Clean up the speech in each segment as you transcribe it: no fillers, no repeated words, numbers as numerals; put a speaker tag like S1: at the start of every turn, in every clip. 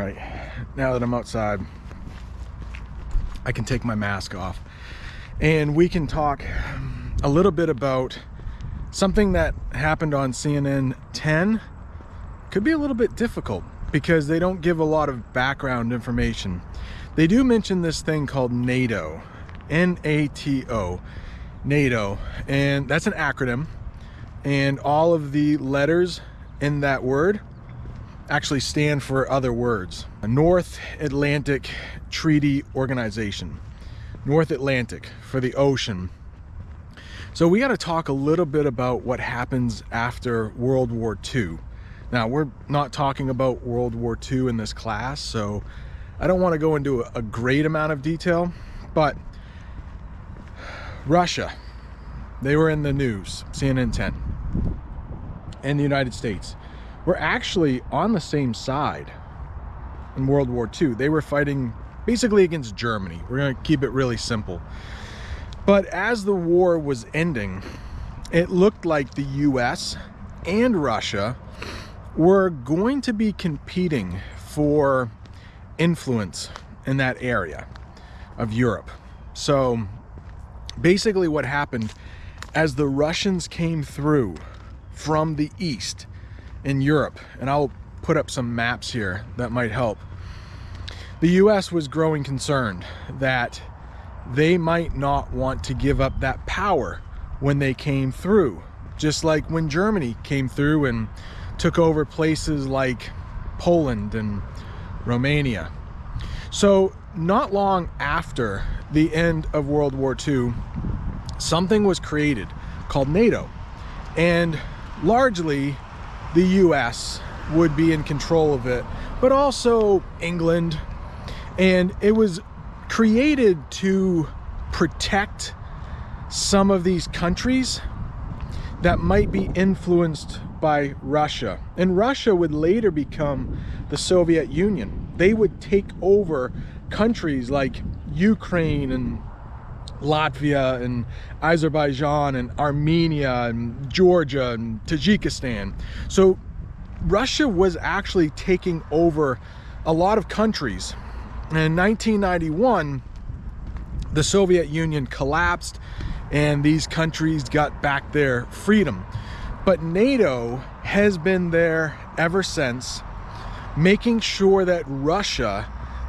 S1: right, now that I'm outside, I can take my mask off and we can talk a little bit about something that happened on CNN 10. Could be a little bit difficult because they don't give a lot of background information. They do mention this thing called NATO, N-A-T-O, NATO, and that's an acronym, and all of the letters in that word actually stand for other words. A North Atlantic Treaty Organization. North Atlantic for the ocean. So we got to talk a little bit about what happens after World War II. Now, we're not talking about World War II in this class, so I don't want to go into a great amount of detail, but Russia, they were in the news, CNN 10, and the United States were actually on the same side in World War II. They were fighting basically against Germany. We're going to keep it really simple. But as the war was ending, it looked like the US and Russia were going to be competing for influence in that area of Europe. So basically what happened, as the Russians came through from the east in Europe, and I'll put up some maps here that might help, the US was growing concerned that they might not want to give up that power when they came through, just like when Germany came through and took over places like Poland and Romania. So not long after the end of World War II, something was created called NATO, and largely the US would be in control of it, but also England, and it was created to protect some of these countries that might be influenced by Russia. And Russia would later become the Soviet Union. They would take over countries like Ukraine and Latvia and Azerbaijan and Armenia and Georgia and Tajikistan. So Russia was actually taking over a lot of countries. And in 1991, the Soviet Union collapsed and these countries got back their freedom. But NATO has been there ever since, making sure that Russia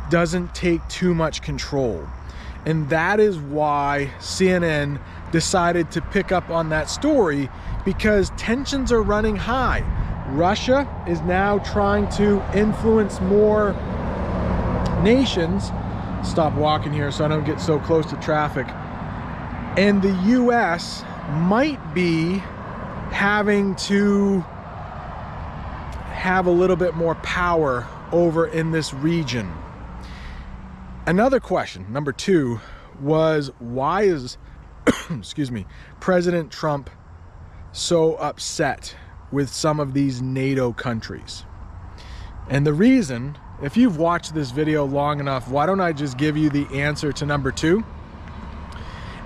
S1: doesn't take too much control. And that is why CNN decided to pick up on that story, because tensions are running high. Russia is now trying to influence more nations. Stop walking here so I don't get so close to traffic. And the US might be having to have a little bit more power over in this region. Another question, number 2, was why is excuse me, President Trump so upset with some of these NATO countries? And the reason, if you've watched this video long enough, why don't I just give you the answer to number 2?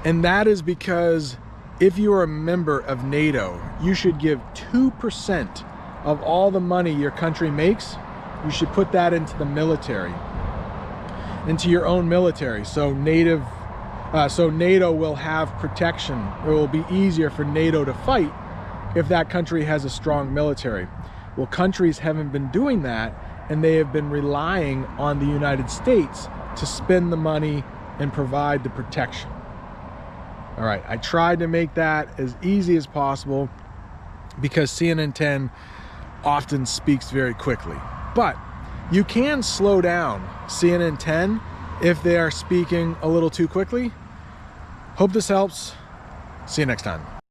S1: And that is because if you're a member of NATO, you should give 2% of all the money your country makes. You should put that into the military, into your own military. So NATO will have protection. It will be easier for NATO to fight if that country has a strong military. Well, countries haven't been doing that, and they have been relying on the United States to spend the money and provide the protection. All right, I tried to make that as easy as possible because CNN 10 often speaks very quickly. But you can slow down CNN 10 if they are speaking a little too quickly. Hope this helps. See you next time.